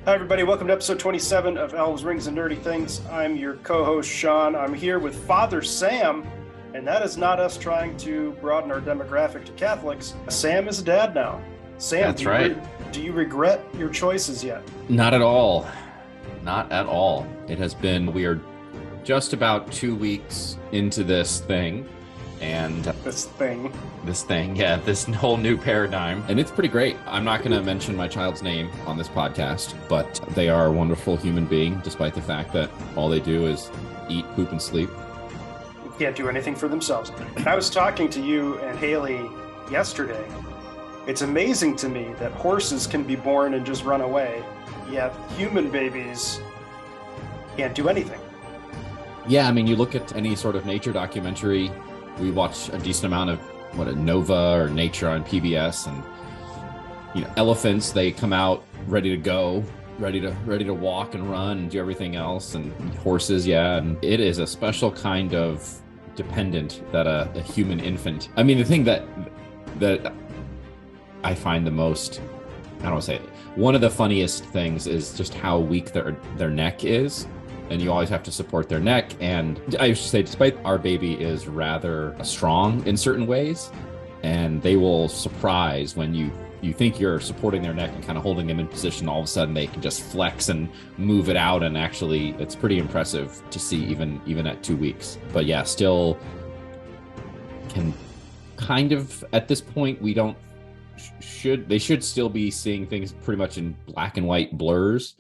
Hi, everybody. Welcome to episode 27 of Elves, Rings, and Nerdy Things. I'm your co-host, Sean. I'm here with Father Sam, and that is not us trying to broaden our demographic to Catholics. Sam is a dad now. Sam, That's right. Do you regret your choices yet? Not at all. Not at all. It has been, we are just about 2 weeks into this thing. And This thing, this whole new paradigm. And it's pretty great. I'm not going to mention my child's name on this podcast, but they are a wonderful human being, despite the fact that all they do is eat, poop, and sleep. can't do anything for themselves. I was talking to you and Haley yesterday. It's amazing to me that horses can be born and just run away, yet human babies can't do anything. Yeah, I mean, you look at any sort of nature documentary. We watch a decent amount of Nova or Nature on PBS, and elephants, they come out ready to go, ready to walk and run and do everything else. And horses, yeah, and it is a special kind of dependent that a human infant. I mean, the thing that I find the most, I don't want to say it, one of the funniest things is just how weak their neck is. And you always have to support their neck. And I should say, despite our baby is rather strong in certain ways, and they will surprise when you think you're supporting their neck and kind of holding them in position, all of a sudden they can just flex and move it out. And actually, it's pretty impressive to see even at 2 weeks. But yeah, still can kind of, at this point, they should still be seeing things pretty much in black and white blurs.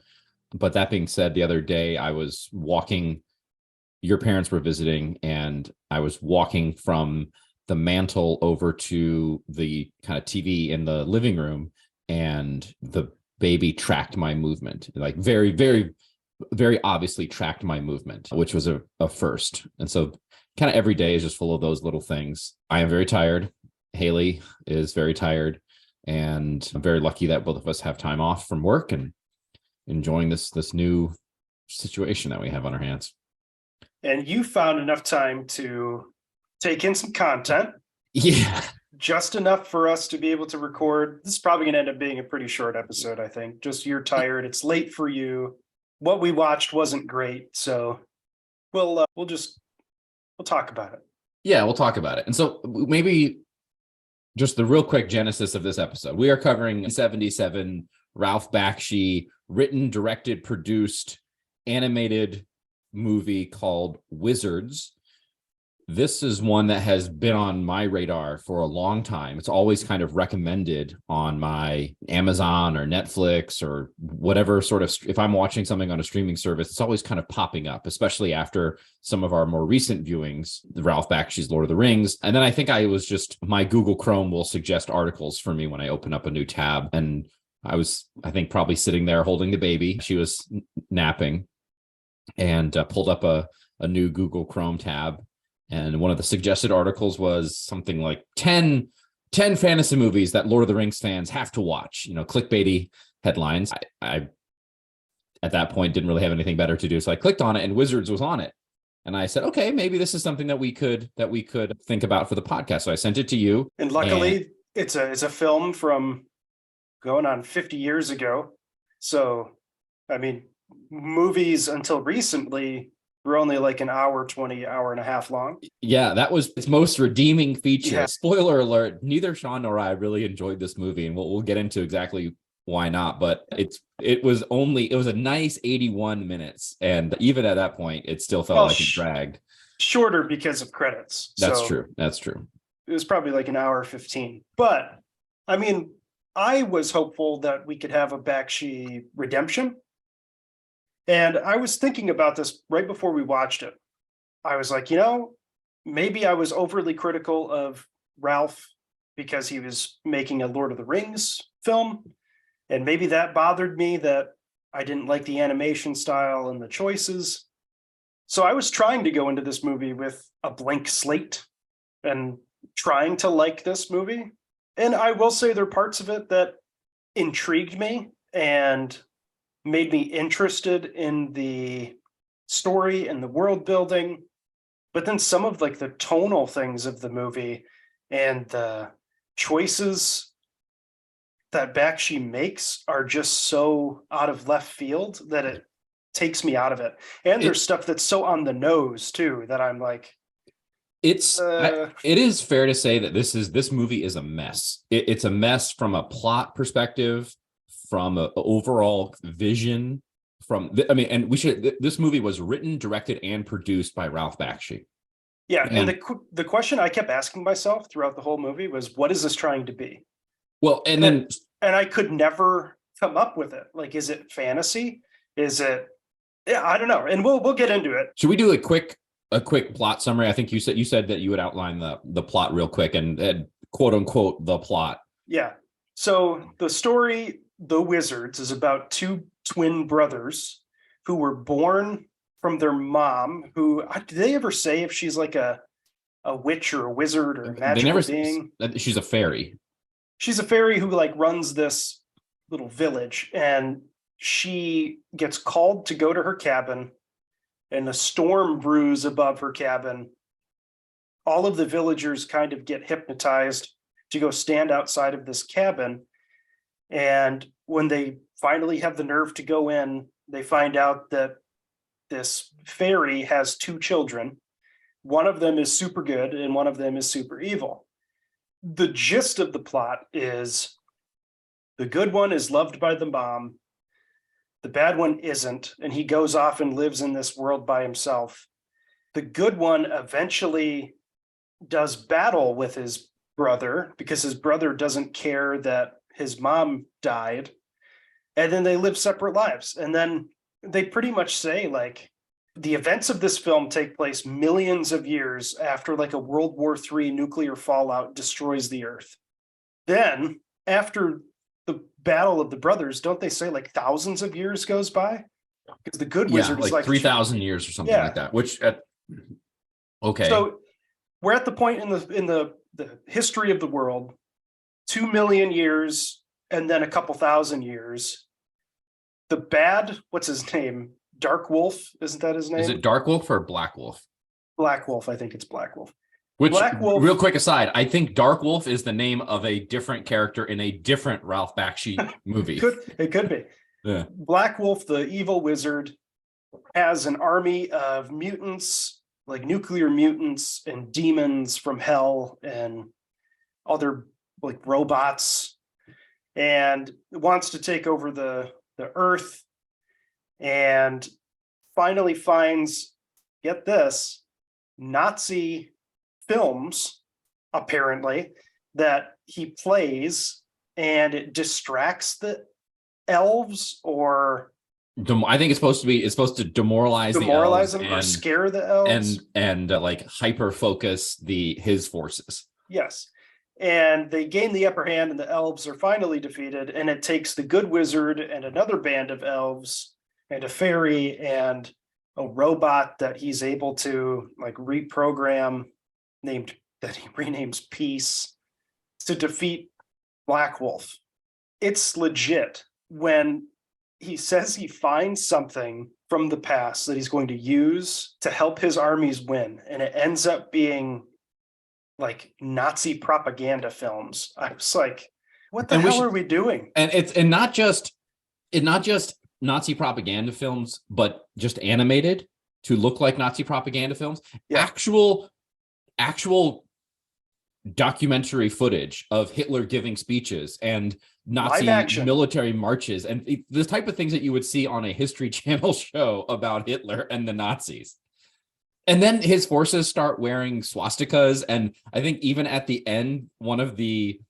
But that being said, the other day I was walking, your parents were visiting, and I was walking from the mantle over to the kind of TV in the living room, and the baby tracked my movement, like very, very, very obviously tracked my movement, which was a first. And so kind of every day is just full of those little things. I am very tired. Haley is very tired, and I'm very lucky that both of us have time off from work and enjoying this new situation that we have on our hands. And you found enough time to take in some content. Yeah. Just enough for us to be able to record. This is probably going to end up being a pretty short episode, I think. Just you're tired. It's late for you. What we watched wasn't great. So we'll talk about it. Yeah, we'll talk about it. And so maybe just the real quick genesis of this episode. We are covering 77 Ralph Bakshi written, directed, produced, animated movie called Wizards. This is one that has been on my radar for a long time. It's always kind of recommended on my Amazon or Netflix or whatever sort of, if I'm watching something on a streaming service, it's always kind of popping up, especially after some of our more recent viewings, the Ralph Bakshi's Lord of the Rings. And then I think my Google Chrome will suggest articles for me when I open up a new tab. And I think probably sitting there holding the baby. She was napping, and pulled up a new Google Chrome tab. And one of the suggested articles was something like 10 fantasy movies that Lord of the Rings fans have to watch, clickbaity headlines. I at that point didn't really have anything better to do. So I clicked on it, and Wizards was on it. And I said, okay, maybe this is something that we could think about for the podcast. So I sent it to you. And luckily it's a film from going on 50 years ago. So, I mean, movies until recently were only like an hour, 20, hour and a half long. Yeah, that was its most redeeming feature. Yeah. Spoiler alert, neither Sean nor I really enjoyed this movie, and we'll get into exactly why not. But it was a nice 81 minutes. And even at that point, it still felt like it dragged. Shorter because of credits. That's true. It was probably like an hour 15. But, I mean, I was hopeful that we could have a Bakshi redemption. And I was thinking about this right before we watched it. I was like, maybe I was overly critical of Ralph because he was making a Lord of the Rings film. And maybe that bothered me, that I didn't like the animation style and the choices. So I was trying to go into this movie with a blank slate and trying to like this movie. And I will say there are parts of it that intrigued me and made me interested in the story and the world building. But then some of like the tonal things of the movie and the choices that Bakshi makes are just so out of left field that it takes me out of it. And there's stuff that's so on the nose too that I'm like, it is fair to say that this movie is a mess. It's a mess from a plot perspective, from an overall vision. This movie was written, directed, and produced by Ralph Bakshi. Yeah, and the question I kept asking myself throughout the whole movie was, what is this trying to be? Well, and I could never come up with it. Like, is it fantasy? Is it? Yeah, I don't know. And we'll get into it. Should we do a quick plot summary? I think you said that you would outline the plot real quick and quote unquote the plot. Yeah. So the story, The Wizards, is about two twin brothers who were born from their mom, who, did they ever say if she's like a witch or a wizard or a magical being? She's a fairy. She's a fairy who like runs this little village, and she gets called to go to her cabin, and a storm brews above her cabin. All of the villagers kind of get hypnotized to go stand outside of this cabin. And when they finally have the nerve to go in, they find out that this fairy has two children. One of them is super good and one of them is super evil. The gist of the plot is the good one is loved by the mom. The bad one isn't, and he goes off and lives in this world by himself. The good one eventually does battle with his brother because his brother doesn't care that his mom died. And then they live separate lives. And then they pretty much say, like, the events of this film take place millions of years after like a World War III nuclear fallout destroys the earth. Then after the battle of the brothers, don't they say like thousands of years goes by? Because the good wizard is like 3,000 years or something like that, which okay. So we're at the point in the history of the world, 2 million years and then a couple thousand years. The bad, what's his name? Dark Wolf, isn't that his name? Is it Dark Wolf or Black Wolf? Black Wolf, I think it's Black Wolf. Which, Black Wolf, real quick aside, I think Dark Wolf is the name of a different character in a different Ralph Bakshi movie. It could be. Yeah. Black Wolf, the evil wizard, has an army of mutants, like nuclear mutants and demons from hell and other like robots, and wants to take over the earth, and finally finds, get this, Nazi films, apparently, that he plays, and it distracts the elves, or I think it's supposed to demoralize the elves them or scare the elves and like hyper focus his forces. Yes. And they gain the upper hand, and the elves are finally defeated, and it takes the good wizard and another band of elves and a fairy and a robot that he's able to like reprogram, that he renames Peace, to defeat Black Wolf. It's legit when he says he finds something from the past that he's going to use to help his armies win, and it ends up being like Nazi propaganda films. I was like, what the hell are we doing? And not just Nazi propaganda films, but just animated to look like Nazi propaganda films. Yeah. Actual documentary footage of Hitler giving speeches and Nazi military marches and the type of things that you would see on a History Channel show about Hitler and the Nazis. And then his forces start wearing swastikas, and I think even at the end, one of the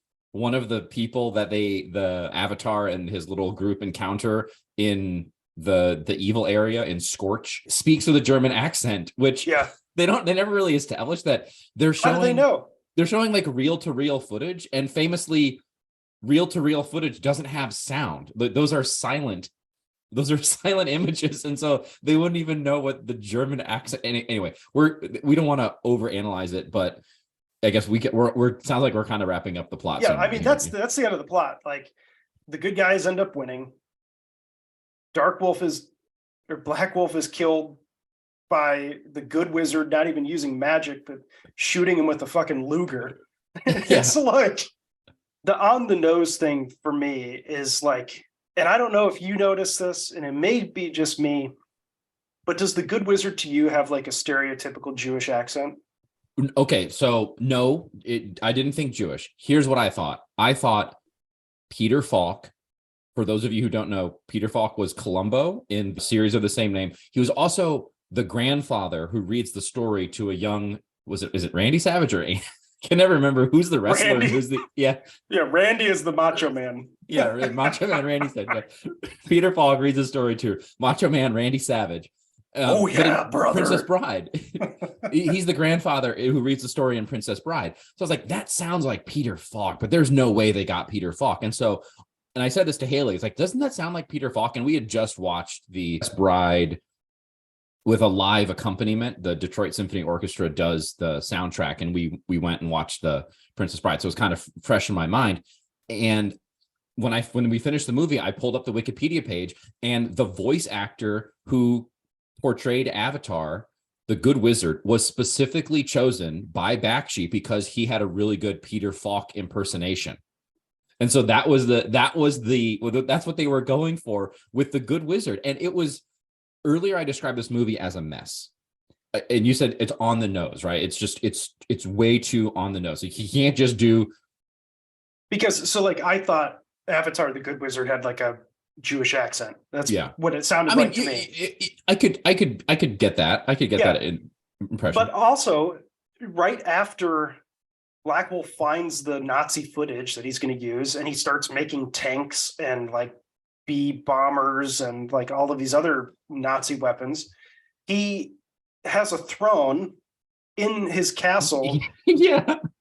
people that the Avatar and his little group encounter in the evil area in Scorch speaks with a German accent, which they never really establish that. They're showing, how do they know? They're showing like reel-to-reel footage, and famously, reel-to-reel footage doesn't have sound. Those are silent images, and so they wouldn't even know what the German accent. Anyway, we don't want to overanalyze it, but I guess we're sounds like we're kind of wrapping up the plot. Yeah, I mean that's the end of the plot. Like, the good guys end up winning. Black Wolf is killed by the good wizard, not even using magic, but shooting him with a fucking Luger. It's like, the on the nose thing for me is like, and I don't know if you notice this, and it may be just me, but does the Good Wizard to you have like a stereotypical Jewish accent? Okay, so no, I didn't think Jewish. Here's what I thought. I thought Peter Falk. For those of you who don't know, Peter Falk was Columbo in the series of the same name. He was also the grandfather who reads the story to a young, is it Randy Savage or I can never remember who's the wrestler. Randy. Who's the Yeah, Randy is the Macho Man. Yeah, Macho Man Randy Savage. Yeah. Peter Falk reads the story to Macho Man Randy Savage. Oh yeah, brother. Princess Bride. He's the grandfather who reads the story in Princess Bride. So I was like, that sounds like Peter Falk, but there's no way they got Peter Falk. And I said this to Haley, it's like, doesn't that sound like Peter Falk? And we had just watched the Bride with a live accompaniment. The Detroit Symphony Orchestra does the soundtrack, and we went and watched the Princess Bride. So it was kind of fresh in my mind. And when we finished the movie, I pulled up the Wikipedia page, and the voice actor who portrayed Avatar, the Good Wizard, was specifically chosen by Bakshi because he had a really good Peter Falk impersonation. And so that's what they were going for with the Good Wizard. And it was, earlier I described this movie as a mess. And you said it's on the nose, right? It's just, it's way too on the nose. Like, you can't just do. Because, so like, I thought Avatar, the Good Wizard had like a Jewish accent. That's what it sounded like to me. I could get that. I could get that impression. But also, right after Black Wolf finds the Nazi footage that he's going to use, and he starts making tanks and like bee bombers and like all of these other Nazi weapons. He has a throne in his castle,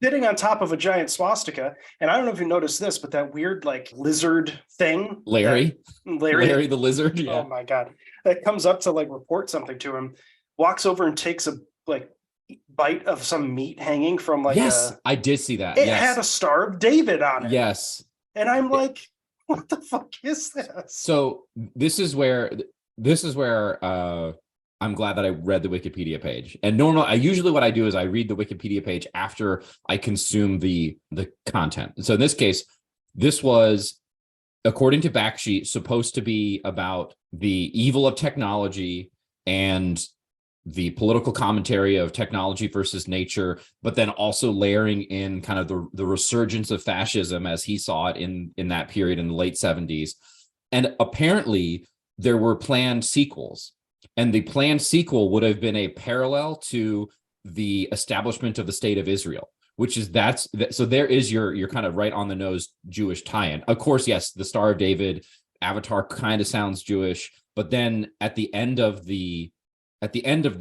sitting on top of a giant swastika. And I don't know if you noticed this, but that weird like lizard thing, Larry the lizard. Yeah. Oh my God, that comes up to like report something to him. Walks over and takes a like bite of some meat hanging from like I did see that. It had a Star of David on it. Yes. And I'm like, what the fuck is this? So this is where I'm glad that I read the Wikipedia page. And usually what I do is I read the Wikipedia page after I consume the content. So in this case, this was, according to Bakshi, supposed to be about the evil of technology and the political commentary of technology versus nature, but then also layering in kind of the resurgence of fascism as he saw it in that period in the late 70s. And apparently there were planned sequels, and the planned sequel would have been a parallel to the establishment of the state of Israel, so there is your kind of right on the nose Jewish tie-in. Of course, yes, the Star of David, Avatar kind of sounds Jewish, but then at the end of the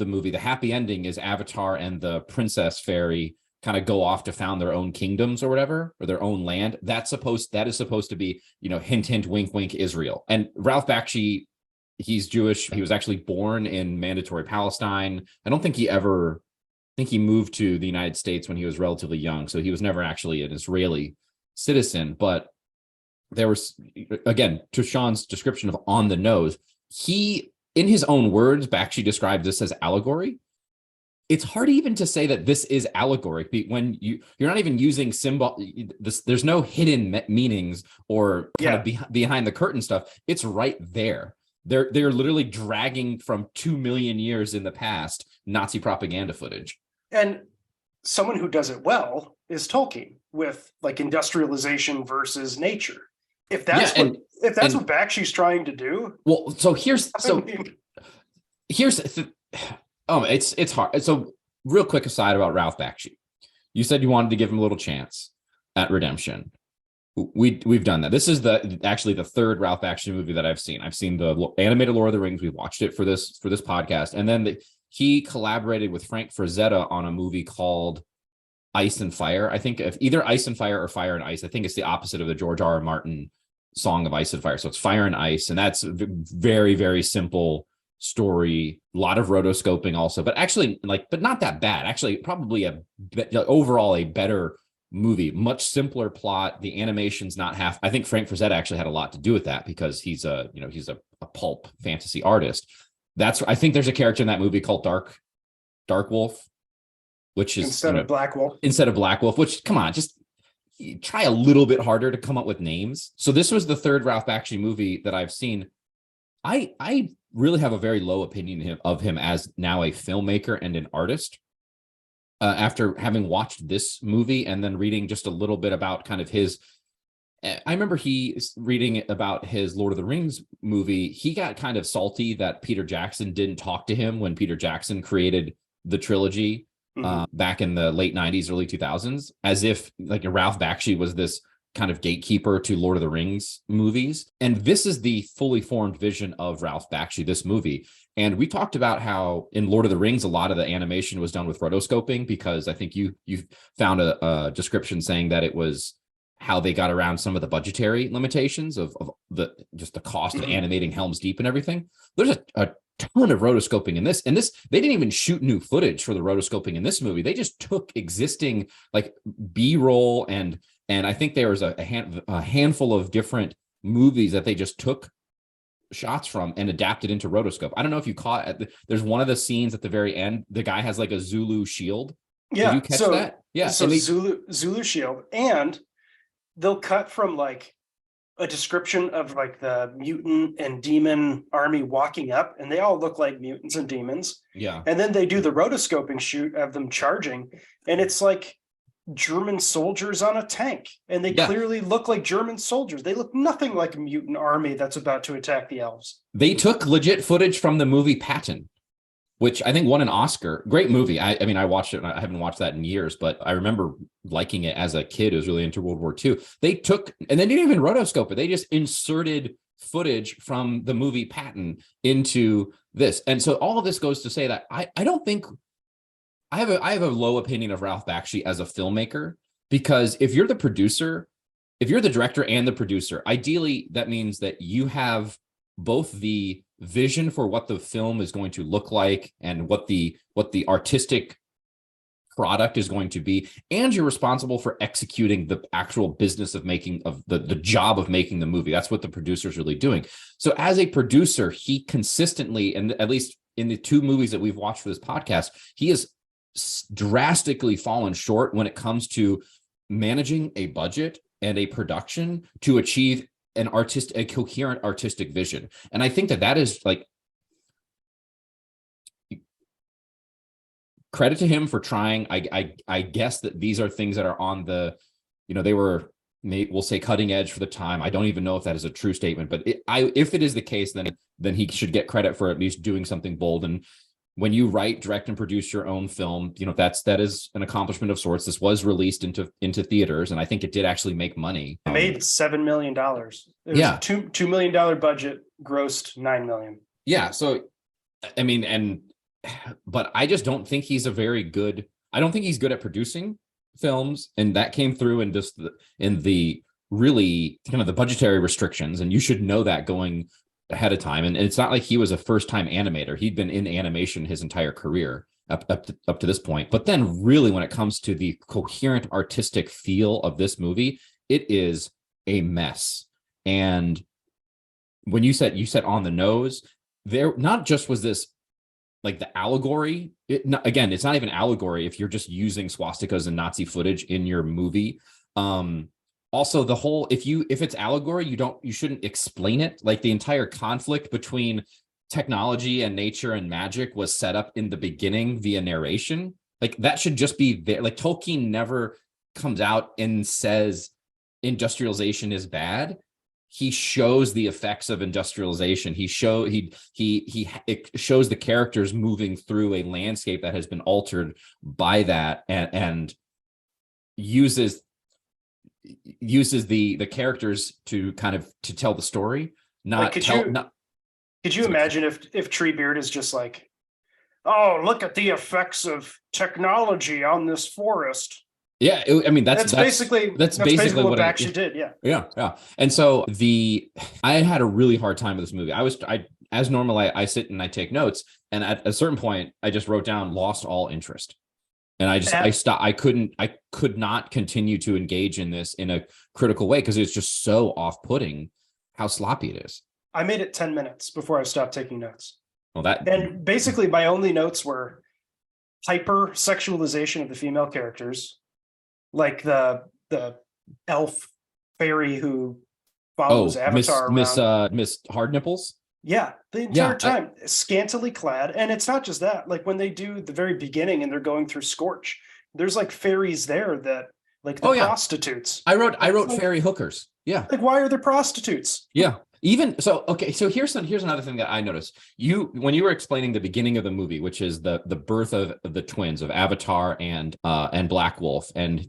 movie, the happy ending is Avatar and the princess fairy kind of go off to found their own kingdoms or whatever, or their own land. That is supposed to be, hint, hint, wink, wink, Israel. And Ralph Bakshi, he's Jewish. He was actually born in Mandatory Palestine. I think he moved to the United States when he was relatively young. So he was never actually an Israeli citizen. But there was, again, to Sean's description of on the nose, in his own words, Bakshi described this as allegory. It's hard even to say that this is allegory when you're not even using symbol. There's no hidden meanings or kind of behind the curtain stuff. It's right there. They're literally dragging from 2 million years in the past Nazi propaganda footage. And someone who does it well is Tolkien with like industrialization versus nature. If that's what Bakshi's trying to do. Well, so here's it's hard. So real quick aside about Ralph Bakshi. You said you wanted to give him a little chance at redemption. We've done that. This is actually the third Ralph Bakshi movie that I've seen. I've seen the animated Lord of the Rings. We watched it for this podcast. And then he collaborated with Frank Frazetta on a movie called Ice and Fire. I think if either Ice and Fire or Fire and Ice. I think it's the opposite of the George R.R. Martin Song of Ice and Fire. So it's Fire and Ice, and that's a very, very simple story. A lot of rotoscoping also, but actually but not that bad. Actually, probably overall a better movie, much simpler plot. The animation's not half. I think Frank Frazetta actually had a lot to do with that because he's a pulp fantasy artist. I think there's a character in that movie called Dark Wolf, which is instead of Black Wolf, which, come on, just try a little bit harder to come up with names. So this was the third Ralph Bakshi movie that I've seen. I really have a very low opinion of him as now a filmmaker and an artist. After having watched this movie and then reading just a little bit about kind of his, I remember reading about his Lord of the Rings movie. He got kind of salty that Peter Jackson didn't talk to him when Peter Jackson created the trilogy back in the late 90s, early 2000s, as if like Ralph Bakshi was this kind of gatekeeper to Lord of the Rings movies. And this is the fully formed vision of Ralph Bakshi, this movie. And we talked about how in Lord of the Rings, a lot of the animation was done with rotoscoping, because I think you found a description saying that it was how they got around some of the budgetary limitations of the cost of animating Helm's Deep and everything. There's a ton of rotoscoping in this. And this, they didn't even shoot new footage for the rotoscoping in this movie. They just took existing like B-roll and I think there was a handful of different movies that they just took shots from and adapted into rotoscope. I don't know if you caught there's one of the scenes at the very end. The guy has like a Zulu shield. Yeah. Did you catch that? Yeah. So Zulu shield, and they'll cut from like a description of like the mutant and demon army walking up, and they all look like mutants and demons. Yeah. And then they do the rotoscoping shoot of them charging, and it's like German soldiers on a tank, and they clearly look like German soldiers. They look nothing like a mutant army that's about to attack the elves. They took legit footage from the movie Patton, which I think won an Oscar. Great movie. I mean, I watched it, and I haven't watched that in years, but I remember liking it as a kid who was really into World War II. They took, and they didn't even rotoscope it. They just inserted footage from the movie Patton into this. And so all of this goes to say that I don't think, I have a low opinion of Ralph Bakshi as a filmmaker, because if you're the producer, if you're the director and the producer, ideally that means that you have both the vision for what the film is going to look like and what the artistic product is going to be, and you're responsible for executing the actual business of making of the job of making the movie. That's what the producer is really doing. So as a producer, he consistently, and at least in the two movies that we've watched for this podcast, he has drastically fallen short when it comes to managing a budget and a production to achieve a coherent artistic vision. And I think that is like, credit to him for trying. I guess that these are things that are on the, they were, we'll say, cutting edge for the time. I don't even know if that is a true statement, but if it is the case, then he should get credit for at least doing something bold. And when you write, direct, and produce your own film, that is an accomplishment of sorts. This was released into theaters, and I think it did actually make money. It made $7 million. It was a $2 million budget, grossed $9 million. Yeah. So, I mean, but I just don't think he's I don't think he's good at producing films, and that came through in just in the really kind of the budgetary restrictions, and you should know that going ahead of time. And it's not like he was a first-time animator. He'd been in animation his entire career up to this point. But then really, when it comes to the coherent artistic feel of this movie, it is a mess. And when you said on the nose, there not just was this like the allegory. Again, it's not even allegory if you're just using swastikas and Nazi footage in your movie. Also, the whole, if it's allegory, you shouldn't explain it. Like the entire conflict between technology and nature and magic was set up in the beginning via narration. Like that should just be there. Like Tolkien never comes out and says industrialization is bad. He shows the effects of industrialization. It shows the characters moving through a landscape that has been altered by that, and uses the characters to kind of to tell the story. Could you imagine if Treebeard is just like, oh, look at the effects of technology on this forest. Yeah, I mean that's basically what Bakshi did. Yeah. And so I had a really hard time with this movie. As normal, I sit and I take notes, and at a certain point, I just wrote down "lost all interest," and I stopped. I could not continue to engage in this in a critical way because it's just so off-putting how sloppy it is. I made it 10 minutes before I stopped taking notes. Well, and basically my only notes were hyper sexualization of the female characters. Like the elf fairy who follows Avatar around. Miss Hard Nipples. Yeah, the entire time, scantily clad. And it's not just that. Like when they do the very beginning and they're going through Scorch, there's like fairies there that like the prostitutes. I wrote fairy hookers. Yeah. Like, why are there prostitutes? Yeah. Even so, okay. So here's another thing that I noticed. When you were explaining the beginning of the movie, which is the birth of the twins of Avatar and Black Wolf, and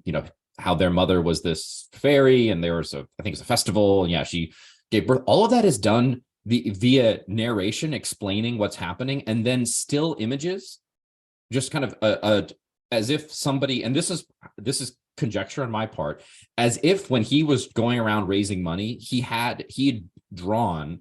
how their mother was this fairy, and there was I think it's a festival, and she gave birth. All of that is done via narration explaining what's happening, and then still images, just kind of as if somebody, and this is conjecture on my part, as if when he was going around raising money, he had drawn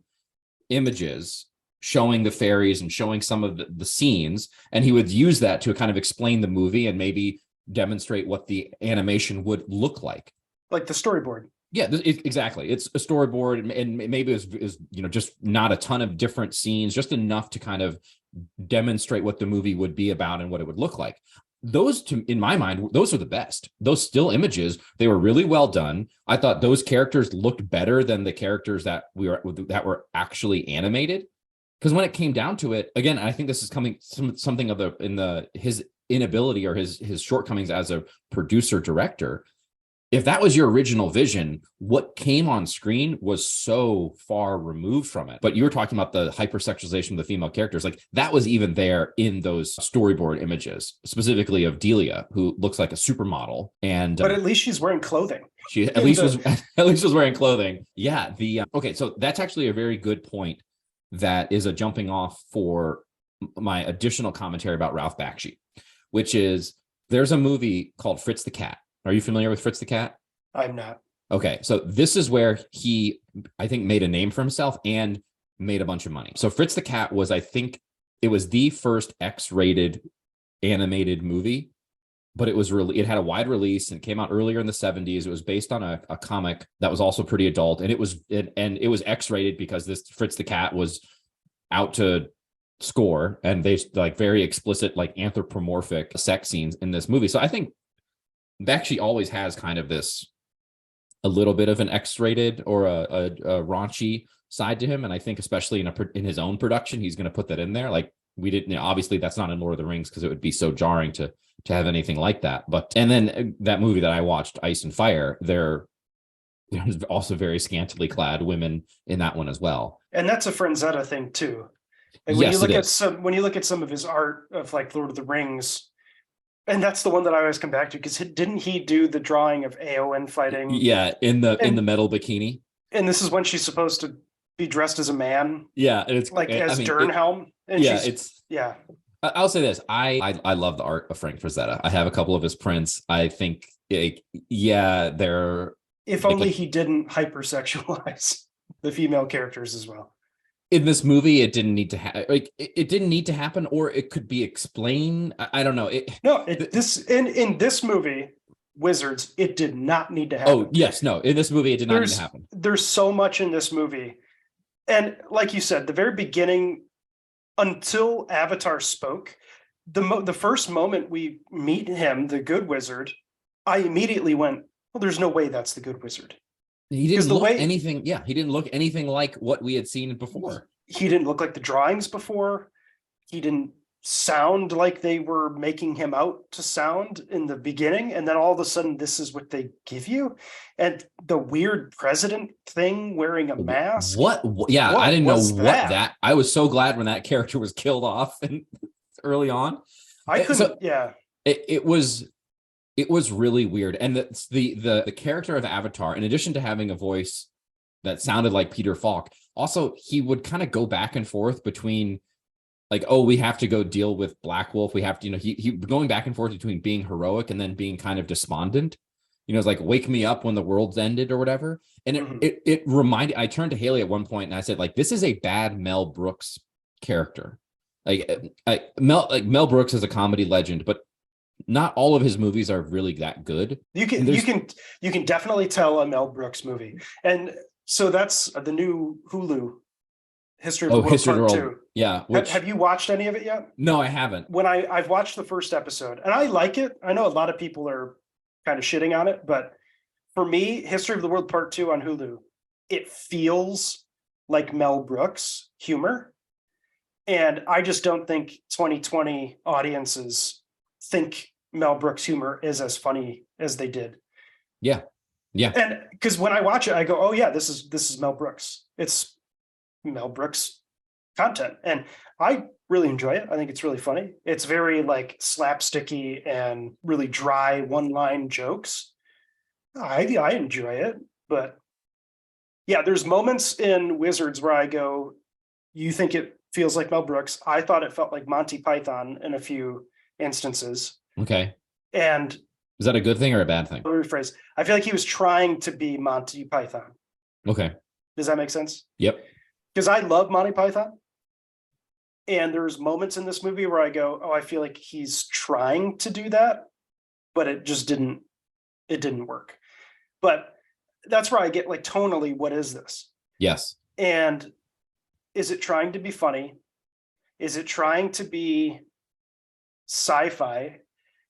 images showing the fairies and showing some of the scenes, and he would use that to kind of explain the movie and maybe demonstrate what the animation would look like the storyboard. Yeah, exactly. It's a storyboard, and maybe it was just not a ton of different scenes, just enough to kind of demonstrate what the movie would be about and what it would look like. Those, in my mind, those are the best. Those still images, they were really well done. I thought those characters looked better than the characters that were actually animated. Because when it came down to it, again, I think this is coming something of his inability or his shortcomings as a producer director. If that was your original vision, what came on screen was so far removed from it. But you were talking about the hypersexualization of the female characters. Like that was even there in those storyboard images, specifically of Delia, who looks like a supermodel. But at least she's wearing clothing. She at least was wearing clothing. Yeah. Okay. So that's actually a very good point. That is a jumping off for my additional commentary about Ralph Bakshi, which is there's a movie called Fritz the Cat. Are you familiar with Fritz the Cat? I'm not. Okay, so this is where he, I think, made a name for himself and made a bunch of money. So Fritz the Cat was, I think, it was the first X-rated animated movie, but it had a wide release and came out earlier in the 70s. It was based on a comic that was also pretty adult, and it was X-rated because this Fritz the Cat was out to score, and they like very explicit, like anthropomorphic sex scenes in this movie. So I think Bakshi always has kind of a little bit of an X-rated or a raunchy side to him, and I think especially in his own production, he's going to put that in there. Like we didn't, obviously that's not in Lord of the Rings because it would be so jarring to have anything like that. But and then that movie that I watched, Ice and Fire, there's also very scantily clad women in that one as well. And that's a Franzetta thing too. And when you look at some of his art of like Lord of the Rings. And that's the one that I always come back to because didn't he do the drawing of Éowyn fighting? Yeah, in the metal bikini. And this is when she's supposed to be dressed as a man. Yeah, and it's like Dernhelm. I'll say this: I love the art of Frank Frazetta. I have a couple of his prints. I think, they're. If only he didn't hypersexualize the female characters as well. In this movie, it didn't need to it didn't need to happen, or it could be explained. I don't know. In this movie, Wizards, it did not need to happen. Oh yes, no. In this movie, it did not need to happen. There's so much in this movie, and like you said, the very beginning, until Avatar spoke, the first moment we meet him, the Good Wizard, I immediately went, "Well, there's no way that's the Good Wizard." He didn't look anything. Yeah, he didn't look anything like what we had seen before. He didn't look like the drawings before. He didn't sound like they were making him out to sound in the beginning. And then all of a sudden, this is what they give you. And the weird president thing wearing a mask. What? Yeah, I didn't know what that. I was so glad when that character was killed off early on. I couldn't. It was really weird. And the character of Avatar, in addition to having a voice that sounded like Peter Falk, also he would kind of go back and forth between like, oh, we have to go deal with Black Wolf. We have to, he going back and forth between being heroic and then being kind of despondent. It's like, wake me up when the world's ended or whatever. And it reminded, I turned to Haley at one point and I said, like, this is a bad Mel Brooks character. Mel Brooks is a comedy legend, but not all of his movies are really that good. You can definitely tell a Mel Brooks movie. And so that's the new Hulu History of the World Part 2. Yeah. Have you watched any of it yet? No, I haven't. When I've watched the first episode and I like it. I know a lot of people are kind of shitting on it, but for me, History of the World Part 2 on Hulu, it feels like Mel Brooks humor. And I just don't think 2020 audiences think Mel Brooks humor is as funny as they did. Yeah. Yeah. And because when I watch it, I go, oh yeah, this is Mel Brooks. It's Mel Brooks content. And I really enjoy it. I think it's really funny. It's very like slapsticky and really dry one-line jokes. I enjoy it, but yeah, there's moments in Wizards where I go, you think it feels like Mel Brooks. I thought it felt like Monty Python in a few instances. Okay. And Is that a good thing or a bad thing? let me rephrase. I feel like he was trying to be Monty Python. Okay. Does that make sense? Yep. Because I love Monty Python. And there's moments in this movie where I go, oh, I feel like he's trying to do that, but it just didn't work. But that's where I get like tonally, what is this? Yes. And is it trying to be funny? Is it trying to be sci-fi?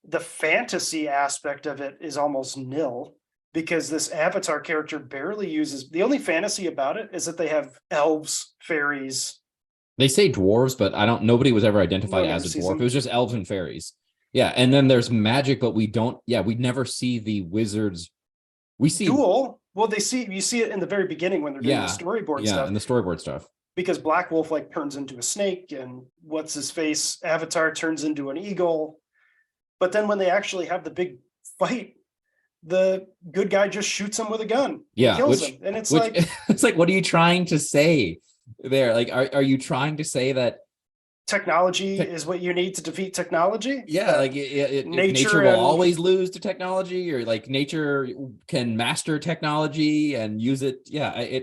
The fantasy aspect of it is almost nil because this Avatar character barely uses, the only fantasy about it is that they have elves, fairies. They say dwarves, but nobody was ever identified as a dwarf. Them. It was just elves and fairies. Yeah. And then there's magic, but we never see the wizards. We see duel. Well, you see it in the very beginning when they're doing the storyboard stuff. Yeah, and the storyboard stuff. Because Black Wolf like turns into a snake and what's his face? Avatar turns into an eagle. But then when they actually have the big fight, the good guy just shoots him with a gun. Yeah. Kills him. And it's like it's like, what are you trying to say there? Like, are you trying to say that technology is what you need to defeat technology? Yeah, like nature will always lose to technology, or like nature can master technology and use it. Yeah,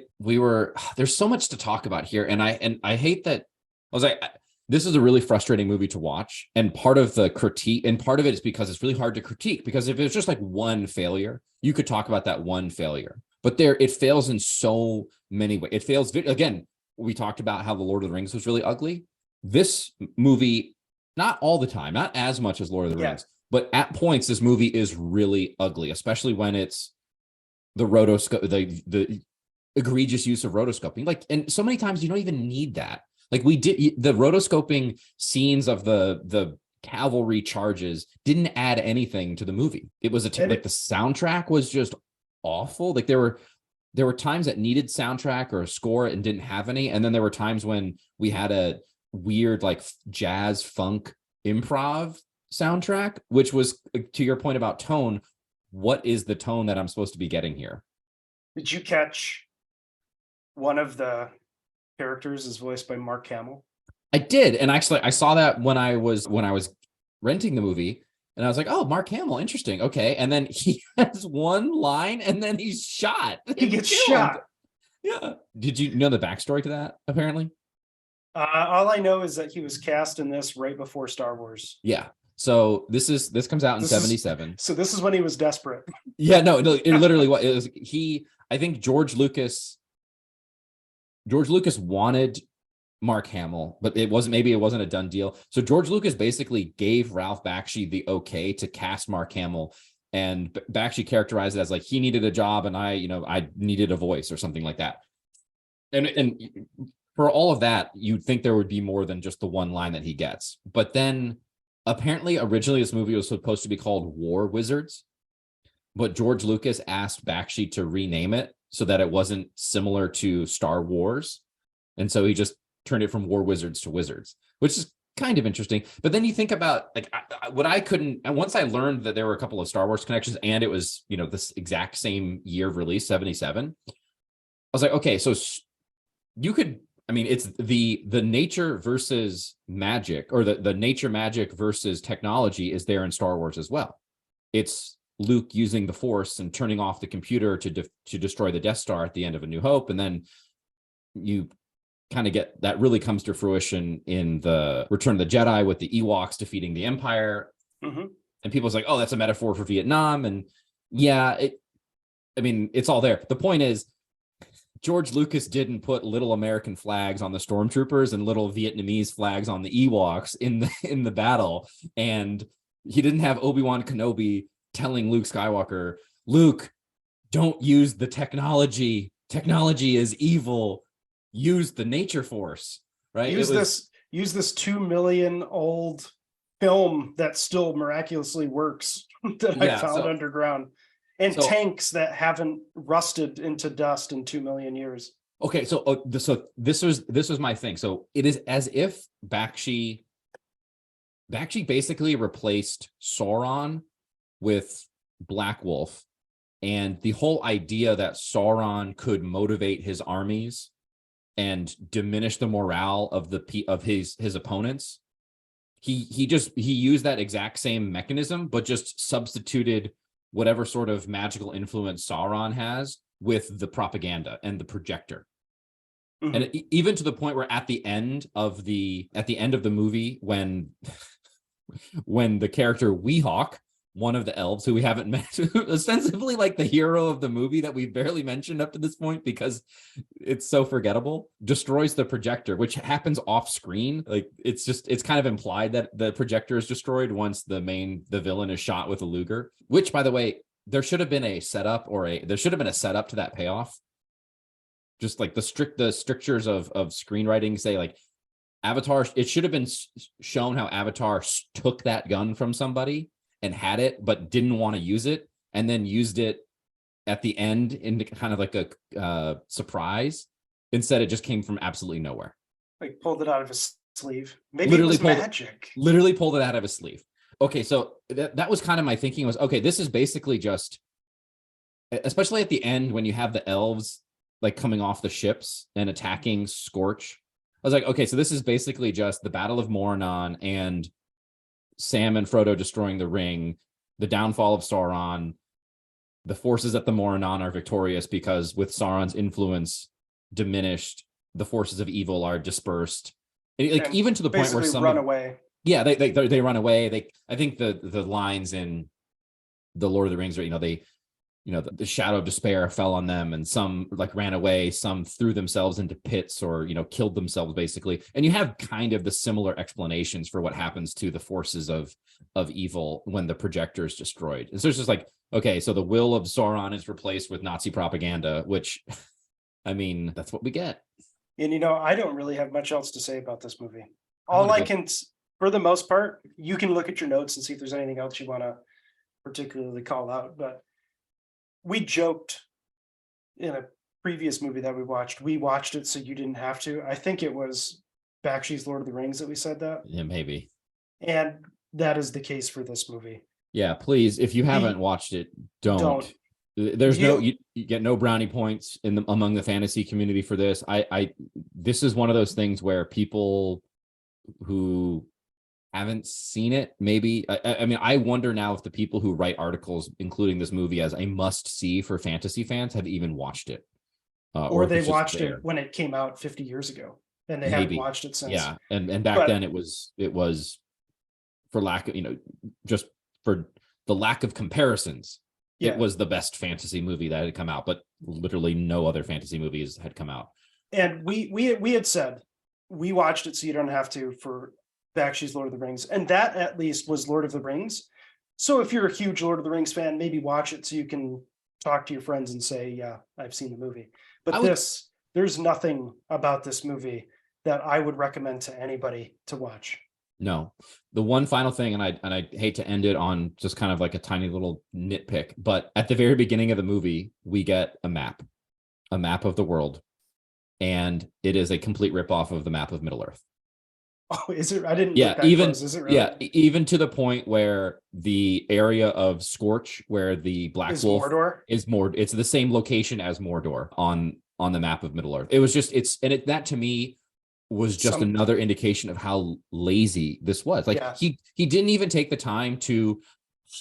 there's so much to talk about here, and I hate that. I was like, this is a really frustrating movie to watch, and part of the critique, and part of it is because it's really hard to critique, because if it's just like one failure, you could talk about that one failure, but it fails in so many ways. It fails again. We talked about how the Lord of the Rings was really ugly. This movie, not all the time, not as much as Lord of the Rings, but at points, this movie is really ugly, especially when it's the rotoscope, the egregious use of rotoscoping. Like, and so many times you don't even need that. Like the rotoscoping scenes of the cavalry charges didn't add anything to the movie. It was like the soundtrack was just awful. Like there were times that needed soundtrack or a score and didn't have any. And then there were times when we had a weird like jazz funk improv soundtrack, which was, to your point about tone, what is the tone that I'm supposed to be getting here? Did you catch one of the characters is voiced by Mark Hamill? I did, and actually I saw that when I was renting the movie, and I was like, oh, Mark Hamill, interesting. Okay. And then he has one line and then he's shot. He gets shot. Yeah. Did you know the backstory to that, apparently? All I know is that he was cast in this right before Star Wars. Yeah. So this comes out in 1977. So this is when he was desperate. Yeah, no, it literally was. It was I think George Lucas wanted Mark Hamill, but it wasn't a done deal. So George Lucas basically gave Ralph Bakshi the okay to cast Mark Hamill, and Bakshi characterized it as like he needed a job and I needed a voice or something like that. And for all of that, you'd think there would be more than just the one line that he gets. But then apparently originally this movie was supposed to be called War Wizards, but George Lucas asked Bakshi to rename it so that it wasn't similar to Star Wars. And so he just turned it from War Wizards to Wizards, which is kind of interesting. But then you think about like once I learned that there were a couple of Star Wars connections and it was, this exact same year of release, 1977, I was like, okay, so you could, it's the nature versus magic, or the nature magic versus technology is there in Star Wars as well. It's Luke using the Force and turning off the computer to destroy the Death Star at the end of A New Hope. And then you kind of get that really comes to fruition in the Return of the Jedi with the Ewoks defeating the Empire. Mm-hmm. And people's like, oh, that's a metaphor for Vietnam. And yeah, it's all there. The point is, George Lucas didn't put little American flags on the stormtroopers and little Vietnamese flags on the Ewoks in the battle. And he didn't have Obi-Wan Kenobi telling Luke Skywalker, Luke, don't use the technology. Technology is evil. Use the nature force, right? Use this 2 million old film that still miraculously works that I found underground, and tanks that haven't rusted into dust in 2 million years. Okay, so this was my thing. So it is as if Bakshi basically replaced Sauron with Black Wolf, and the whole idea that Sauron could motivate his armies and diminish the morale of his opponents. He used that exact same mechanism, but just substituted whatever sort of magical influence Sauron has with the propaganda and the projector. Mm-hmm. And even to the point where at the end of the movie, when the character Weehawk, one of the elves who we haven't met, ostensibly like the hero of the movie that we barely mentioned up to this point because it's so forgettable, destroys the projector, which happens off screen. Like it's kind of implied that the projector is destroyed once the villain is shot with a Luger, which, by the way, there should have been a setup to that payoff. Just like the strictures of screenwriting say, like, Avatar, it should have been shown how Avatar took that gun from somebody and had it, but didn't want to use it, and then used it at the end in kind of like a surprise. Instead, it just came from absolutely nowhere. Like pulled it out of his sleeve. Maybe it was magic. Literally pulled it out of his sleeve. Okay, so that was kind of my thinking was, okay, this is basically just, especially at the end when you have the elves like coming off the ships and attacking Scorch. I was like, okay, so this is basically just the Battle of Morannon and Sam and Frodo destroying the ring, the downfall of Sauron. The forces at the Morannon are victorious because with Sauron's influence diminished, the forces of evil are dispersed. Like, even to the point where some run away. Yeah, they run away. I think the lines in the Lord of the Rings are, the shadow of despair fell on them, and some like ran away, some threw themselves into pits or, killed themselves basically. And you have kind of the similar explanations for what happens to the forces of evil when the projector is destroyed. And so it's just like, okay, so the will of Sauron is replaced with Nazi propaganda, which, I mean, that's what we get. And, I don't really have much else to say about this movie. All I can, for the most part, you can look at your notes and see if there's anything else you want to particularly call out, but we joked in a previous movie that we watched it so you didn't have to. I think it was Bakshi's Lord of the Rings that we said that. Yeah, maybe. And that is the case for this movie. Yeah, please, if you haven't watched it, don't. There's you get no brownie points among the fantasy community for this. This is one of those things where people who haven't seen it, maybe, I mean, I wonder now if the people who write articles including this movie as a must-see for fantasy fans have even watched it. Or they watched it when it came out 50 years ago, and they haven't watched it since. Yeah, and back then it was for lack of, just for the lack of comparisons, it was the best fantasy movie that had come out, but literally no other fantasy movies had come out. And we had said, we watched it so you don't have to for Bakshi's Lord of the Rings, and that at least was Lord of the Rings. So if you're a huge Lord of the Rings fan, maybe watch it so you can talk to your friends and say, yeah, I've seen the movie. But there's nothing about this movie that I would recommend to anybody to watch. No. The one final thing, and I hate to end it on just kind of like a tiny little nitpick, but at the very beginning of the movie, we get a map of the world, and it is a complete ripoff of the map of Middle-earth. Oh, is it? I didn't. Yeah, even close. Is it really? Yeah, even to the point where the area of Scorch, where the Black Wolf Mordor? is it's the same location as Mordor on the map of Middle-earth. It was just that to me was just another indication of how lazy this was. Like, he didn't even take the time to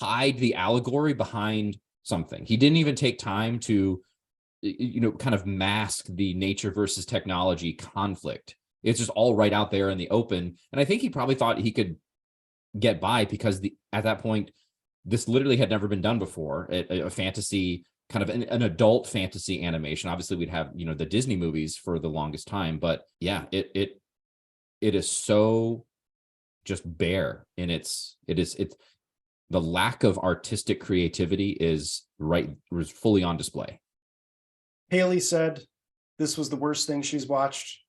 hide the allegory behind something. He didn't even take time to, kind of mask the nature versus technology conflict. It's just all right out there in the open. And I think he probably thought he could get by because at that point, this literally had never been done before. A fantasy, kind of an adult fantasy animation. Obviously, we'd have, the Disney movies for the longest time. But yeah, it is so just bare in the lack of artistic creativity is was fully on display. Haley said this was the worst thing she's watched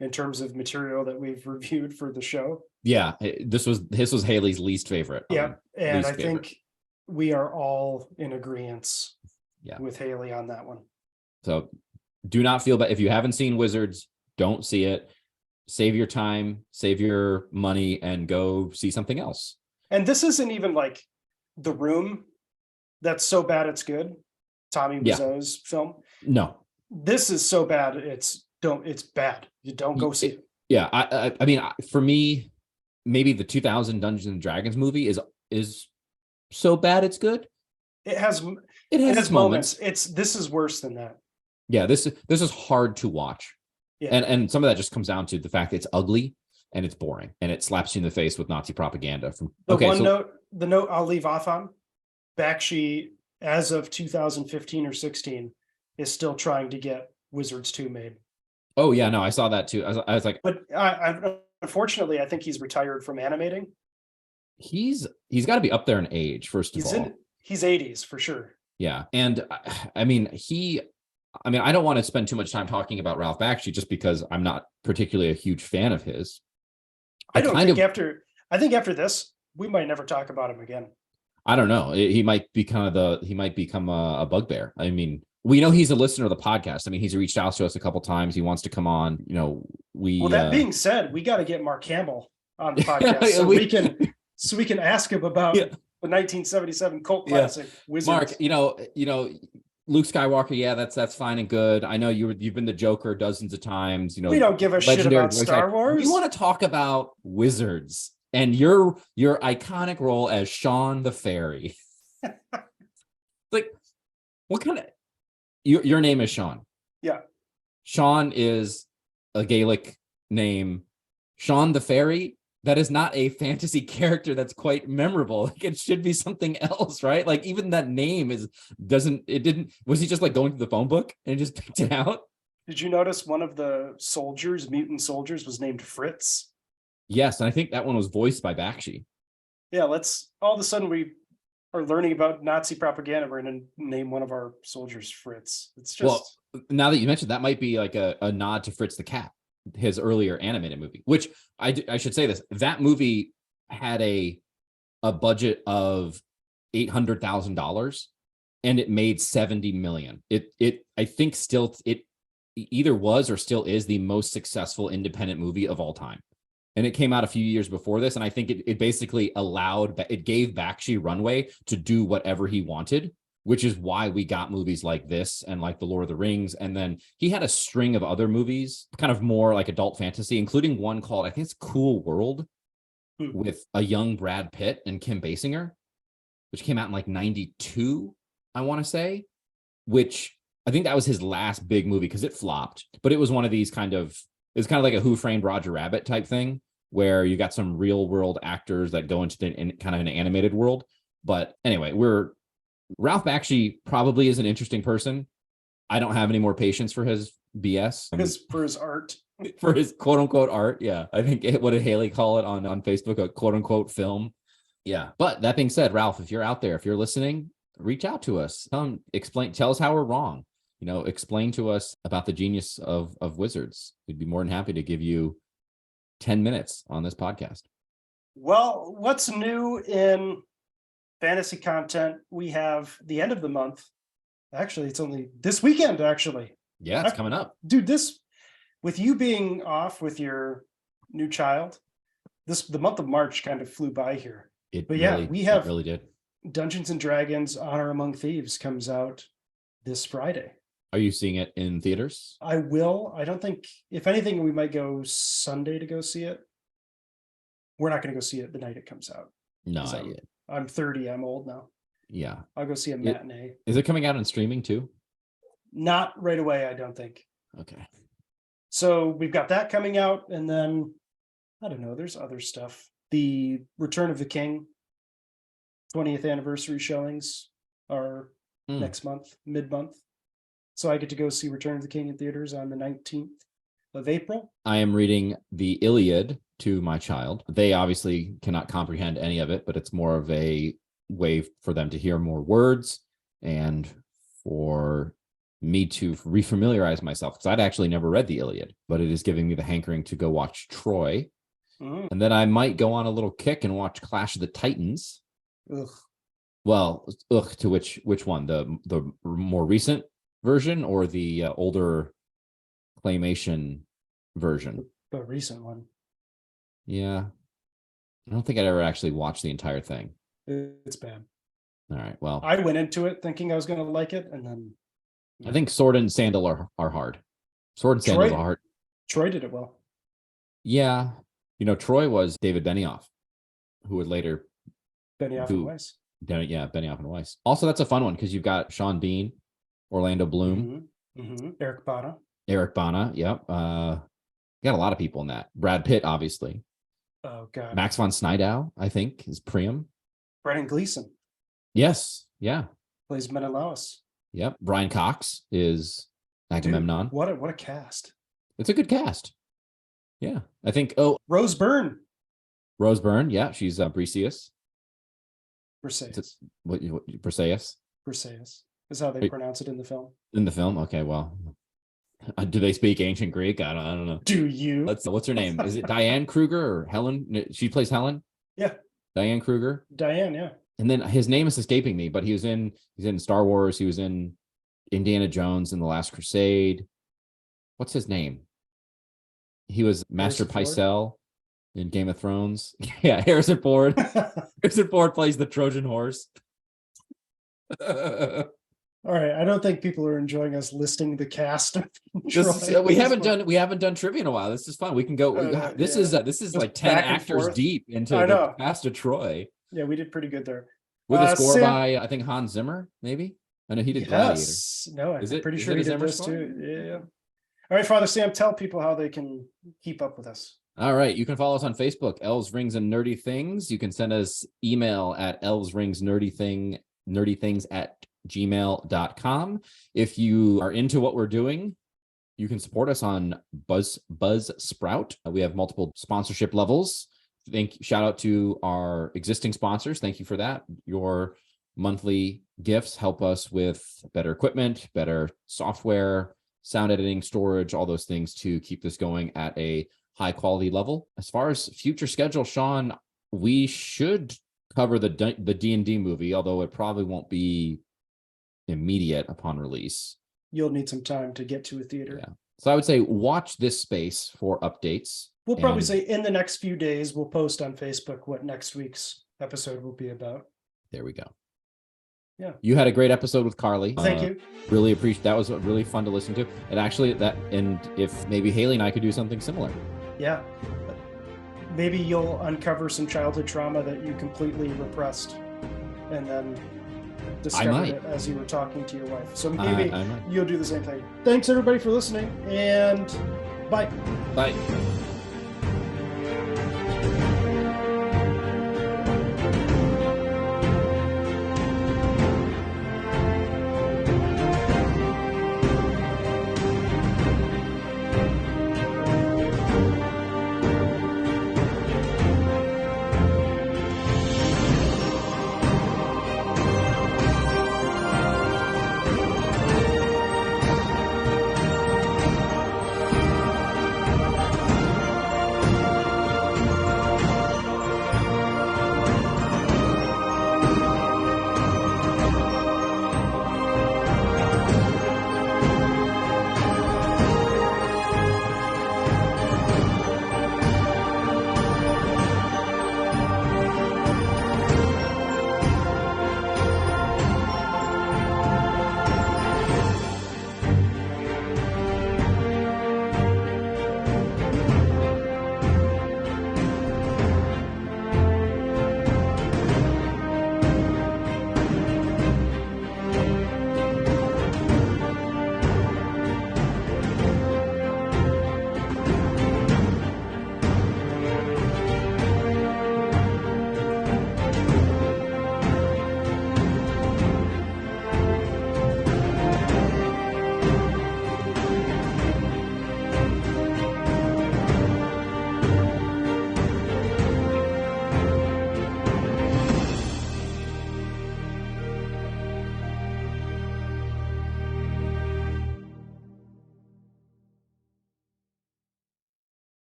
in terms of material that we've reviewed for the show. Yeah, this was Haley's least favorite. Yeah, and I favorite. think we are all in agreement Yeah. with Haley on that one. So do not feel bad. If you haven't seen Wizards, don't see it. Save your time, save your money, and go see something else. And this isn't even like The Room that's so bad it's good. Tommy Wiseau's film. No. This is so bad it's bad. You don't go see it. Yeah, I mean, for me, maybe the 2000 Dungeons and Dragons movie is so bad it's good. It has moments. This is worse than that. Yeah, this is hard to watch. Yeah. And some of that just comes down to the fact that it's ugly and it's boring and it slaps you in the face with Nazi propaganda. The note I'll leave off on, Bakshi, as of 2015 or 16, is still trying to get Wizards 2 made. Oh yeah, no, I saw that too. I was like, but unfortunately, I think he's retired from animating. He's got to be up there in age, first of all. He's 80s for sure. Yeah, and I mean, I don't want to spend too much time talking about Ralph Bakshi just because I'm not particularly a huge fan of his. I think after this, we might never talk about him again. I don't know. He might become a bugbear. I mean, we know he's a listener of the podcast. I mean, he's reached out to us a couple times. He wants to come on. That being said, we got to get Mark Hamill on the podcast so we can ask him about the 1977 cult classic Wizards. Mark, Luke Skywalker, yeah, that's fine and good. I know you've been the Joker dozens of times. We don't give a shit about Star Wars. We want to talk about Wizards and your iconic role as Sean the Fairy. Like, what kind of your name is Sean? Yeah, Sean is a Gaelic name. Sean the Fairy. That is not a fantasy character that's quite memorable. Like, it should be something else, right? Like, even that name was he just like going to the phone book and just picked it out? Did you notice one of the mutant soldiers was named Fritz? Yes, and I think that one was voiced by Bakshi. Yeah, all of a sudden we are learning about Nazi propaganda. We're going to name one of our soldiers Fritz. It's just... Well, now that you mentioned, that might be like a nod to Fritz the Cat, his earlier animated movie, which I should say this, that movie had a budget of $800,000 and it made 70 million. I think still it either was or still is the most successful independent movie of all time. And it came out a few years before this. And I think it basically gave Bakshi runway to do whatever he wanted, which is why we got movies like this and like The Lord of the Rings. And then he had a string of other movies, kind of more like adult fantasy, including one called, I think it's Cool World, with a young Brad Pitt and Kim Basinger, which came out in like 92, I want to say, which I think that was his last big movie because it flopped. But it was one of these it's kind of like a Who Framed Roger Rabbit type thing, where you got some real world actors that go into kind of an animated world. But anyway, Ralph Bakshi probably is an interesting person. I don't have any more patience for his BS. For his art. For his quote unquote art. Yeah. I think what did Haley call it on Facebook? A quote unquote film. Yeah. But that being said, Ralph, if you're out there, if you're listening, reach out to us. Tell us how we're wrong. Explain to us about the genius of Wizards. We'd be more than happy to give you 10 minutes on this podcast. Well, what's new in fantasy content? We have the end of the month. Actually, it's only this weekend, actually. Yeah, it's coming up. Dude, with you being off with your new child, the month of March kind of flew by here. We really did. Dungeons and Dragons Honor Among Thieves comes out this Friday. Are you seeing it in theaters? I will. I don't think, if anything, we might go Sunday to go see it. We're not going to go see it the night it comes out. No, not yet. I'm 30. I'm old now. Yeah. I'll go see a matinee. Is it coming out on streaming too? Not right away, I don't think. Okay. So we've got that coming out. And then, I don't know, there's other stuff. The Return of the King 20th anniversary showings are next month, mid-month. So I get to go see Return of the King in theaters on the 19th of April. I am reading the Iliad to my child. They obviously cannot comprehend any of it, but it's more of a way for them to hear more words and for me to refamiliarize myself, because I'd actually never read the Iliad, but it is giving me the hankering to go watch Troy. And then I might go on a little kick and watch Clash of the Titans. Ugh. Well, to which one? The more recent version or the older claymation version? The recent one. Yeah. I don't think I'd ever actually watched the entire thing. It's bad. All right. Well, I went into it thinking I was going to like it, and then I think Sword and Sandal are hard. Sword and Sandal are hard. Troy did it well. Yeah. Troy was David Benioff, who would later Benioff and Weiss. Yeah, Benioff and Weiss. Also, that's a fun one because you've got Sean Bean, Orlando Bloom, Eric Bana. Yep. Got a lot of people in that. Brad Pitt, obviously. Oh God. Max von Sydow, I think, is Priam. Brendan Gleeson. Yes. Yeah. Plays Menelaus. Yep. Brian Cox is Agamemnon. Dude, what a cast. It's a good cast. Yeah. I think, Rose Byrne. Rose Byrne. Yeah. She's Briseis. Briseis. What Briseis? Briseis is how they pronounce it in the film. In the film? Okay, well. Do they speak ancient Greek? I don't know. Do you? What's her name? Is it Diane Kruger or Helen? She plays Helen? Yeah. Diane Kruger? Diane, yeah. And then his name is escaping me, but he's in Star Wars. He was in Indiana Jones and The Last Crusade. What's his name? He was Master Pycelle in Game of Thrones. Yeah, Harrison Ford. Harrison Ford plays the Trojan horse. All right, I don't think people are enjoying us listing the cast. We haven't done trivia in a while. This is fun. We can go. This is just like 10 actors deep into the cast of Troy. Yeah, we did pretty good there. With a score by I think Hans Zimmer, maybe. I know he did Gladiator. No, I'm pretty sure he did this too. Yeah. All right, Father Sam, tell people how they can keep up with us. All right, you can follow us on Facebook, Elves, Rings, and Nerdy Things. You can send us email at elvesringsnerdything@gmail.com. If you are into what we're doing, you can support us on Buzzsprout. We have multiple sponsorship levels. Shout out to our existing sponsors. Thank you for that. Your monthly gifts help us with better equipment, better software, sound editing, storage, all those things to keep this going at a high quality level. As far as future schedule, Sean, we should cover the D&D movie, although it probably won't be immediate upon release. You'll need some time to get to a theater. Yeah. So I would say watch this space for updates. We'll probably say in the next few days, we'll post on Facebook what next week's episode will be about. There we go. Yeah. You had a great episode with Carly. Thank you. Really appreciate that. Was really fun to listen to. And if maybe Haley and I could do something similar. Yeah. Maybe you'll uncover some childhood trauma that you completely repressed and then discovered it as you were talking to your wife. So maybe you'll do the same thing. Thanks everybody for listening, and bye. Bye.